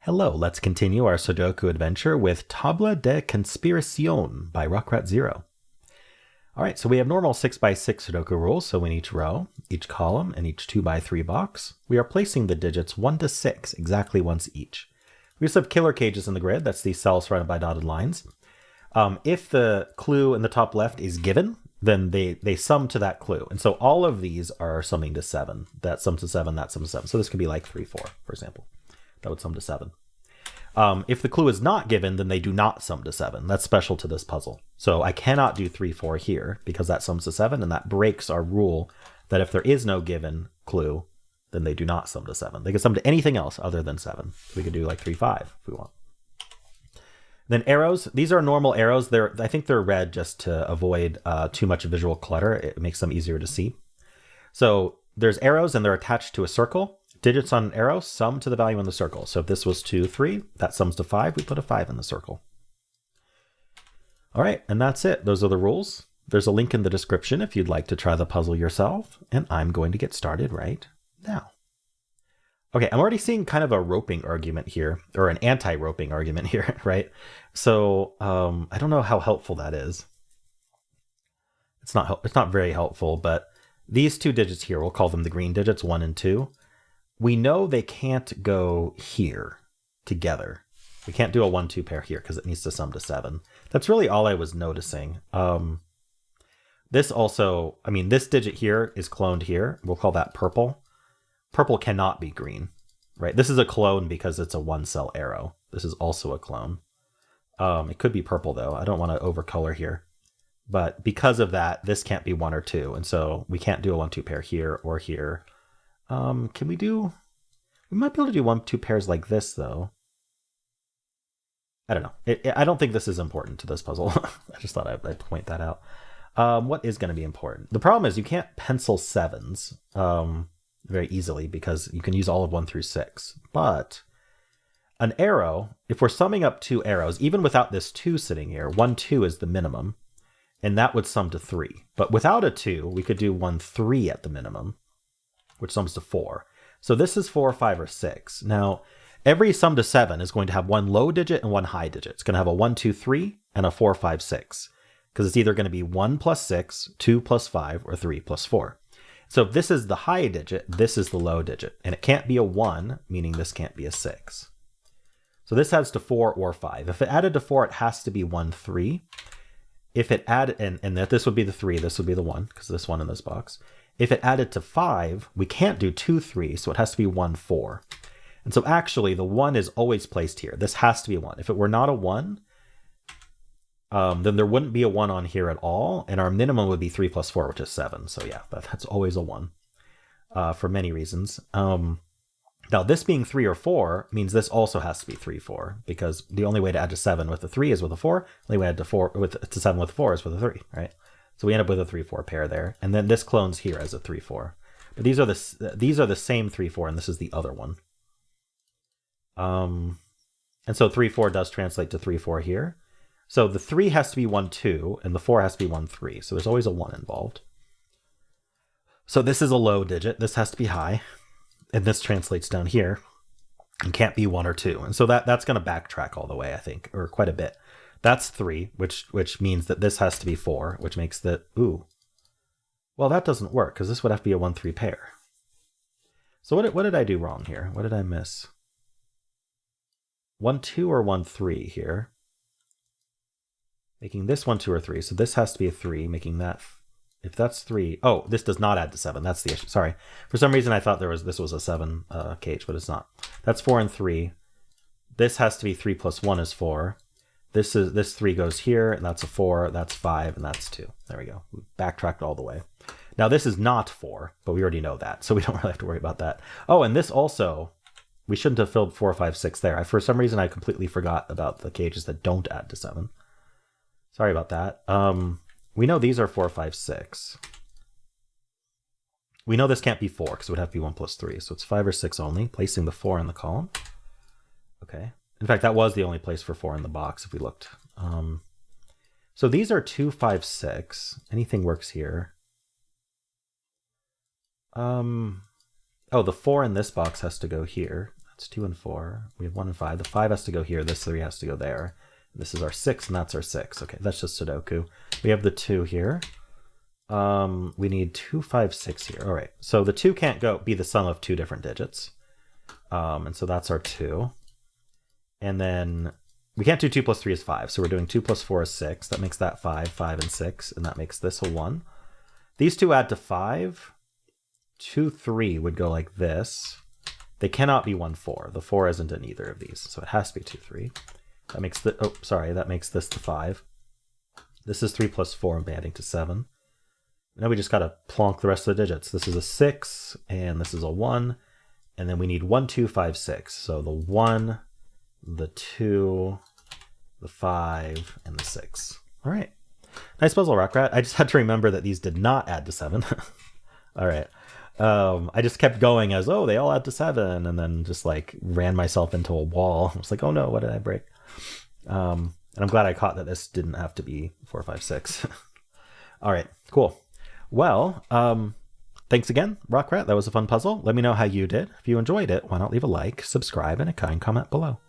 Hello, let's continue our Sudoku adventure with Tabla de Conspiración by rockratzero. All right, so we have normal 6x6 Sudoku rules. So in each row, each column, and each 2x3 box, we are placing the digits 1 to 6 exactly once each. We just have killer cages in the grid. That's these cells surrounded by dotted lines. If the clue in the top left is given, then they sum to that clue. And so all of these are summing to 7. That sums to 7, that sums to 7. So this could be like 3, 4, for example. That would sum to 7. If the clue is not given, then they do not sum to 7. That's special to this puzzle. So I cannot do 3, 4 here because that sums to 7, and that breaks our rule that if there is no given clue, then they do not sum to 7. They can sum to anything else other than 7. So we could do like 3, 5 if we want. Then arrows. These are normal arrows. I think they're red just to avoid too much visual clutter. It makes them easier to see. So there's arrows and they're attached to a circle. Digits on an arrow sum to the value in the circle. So if this was 2, 3, that sums to 5. We put a 5 in the circle. All right, and that's it. Those are the rules. There's a link in the description if you'd like to try the puzzle yourself. And I'm going to get started right now. Okay, I'm already seeing kind of a roping argument here, or an anti-roping argument here, right? So I don't know how helpful that is. It's not very helpful, but these two digits here, we'll call them the green digits, 1 and 2. We know they can't go here together. We can't do a 1-2 pair here because it needs to sum to 7. That's really all I was noticing. This also, this digit here is cloned here. We'll call that purple. Purple cannot be green, right? This is a clone because it's a 1-cell arrow. This is also a clone. It could be purple though. I don't want to overcolor here. But because of that, this can't be 1 or 2. And so we can't do a 1-2 pair here or here. We might be able to do 1-2 pairs like this though. I don't know. I don't think this is important to this puzzle. I just thought I'd point that out. What is going to be important? The problem is you can't pencil 7s very easily because you can use all of 1 through 6. But an arrow, if we're summing up 2 arrows, even without this 2 sitting here, 1, 2 is the minimum. And that would sum to 3. But without a 2, we could do 1, 3 at the minimum, which sums to 4. So this is 4, 5, or 6. Now, every sum to 7 is going to have 1 low digit and 1 high digit. It's going to have a 1, 2, 3, and a 4, 5, 6. Because it's either going to be 1 plus 6, 2 plus 5, or 3 plus 4. So if this is the high digit, this is the low digit. And it can't be a 1, meaning this can't be a 6. So this adds to 4 or 5. If it added to 4, it has to be 1, 3. If it added, and that this would be the 3, this would be the 1, because this 1 in this box. If it added to 5, we can't do 2, 3, so it has to be 1, 4. And so actually, the 1 is always placed here. This has to be a 1. If it were not a 1, then there wouldn't be a 1 on here at all, and our minimum would be 3 plus 4, which is 7. So yeah, that's always a 1 for many reasons. Now, this being 3 or 4 means this also has to be 3, 4, because the only way to add to 7 with a 3 is with a 4. The only way to add to 7 with a 4 is with a 3, right? So we end up with a 3, 4 pair there. And then this clones here as a 3, 4. But these are the same 3, 4, and this is the other one. And so 3, 4 does translate to 3, 4 here. So the 3 has to be 1, 2, and the 4 has to be 1, 3. So there's always a 1 involved. So this is a low digit. This has to be high. And this translates down here and can't be 1 or 2. And so that's going to backtrack all the way, I think, or quite a bit. That's 3, which means that this has to be 4, which makes that, well, that doesn't work because this would have to be a 1, 3 pair. So what did I do wrong here? What did I miss? 1, 2 or 1, 3 here. Making this 1, 2 or 3. So this has to be a 3, making that, if that's 3, oh, this does not add to 7. That's the issue. Sorry. For some reason I thought this was a 7 cage, but it's not. That's 4 and 3. This has to be 3 plus 1 is 4. This 3 goes here, and that's a 4, that's 5, and that's 2. There we go. We backtracked all the way. Now this is not 4, but we already know that, so we don't really have to worry about that. Oh, and this also, we shouldn't have filled 4, 5, 6 there. For some reason I completely forgot about the cages that don't add to 7. Sorry about that. We know these are 4, 5, 6. We know this can't be 4 because it would have to be 1 plus 3. So it's 5 or 6 only, placing the 4 in the column. Okay. In fact, that was the only place for 4 in the box if we looked. So these are 2, 5, 6. Anything works here. Oh, the 4 in this box has to go here. It's 2 and 4. We have 1 and 5. The 5 has to go here. This 3 has to go there. This is our 6, and that's our 6. Okay, that's just Sudoku. We have the 2 here. We need 2, 5, 6 here. All right, so the 2 can't be the sum of 2 different digits. And so that's our 2. And then we can't do 2 plus 3 is 5. So we're doing 2 plus 4 is 6. That makes that 5, 5 and 6. And that makes this a 1. These 2 add to 5. 2, 3 would go like this. They cannot be 1, 4. The 4 isn't in either of these. So it has to be 2, 3. That makes that makes this the 5. This is 3 plus 4 and adding to 7. Now we just got to plonk the rest of the digits. This is a 6, and this is a 1. And then we need 1, 2, 5, 6. So the 1, the 2, the 5, and the 6. All right. Nice puzzle, Rockrat. I just had to remember that these did not add to 7. All right. I just kept going as, oh, they all add to 7, and then just like ran myself into a wall. I was like, oh no, what did I break? And I'm glad I caught that this didn't have to be 4, 5, 6. All right, cool. Well, thanks again, Rockrat. That was a fun puzzle. Let me know how you did. If you enjoyed it, why not leave a like, subscribe, and a kind comment below.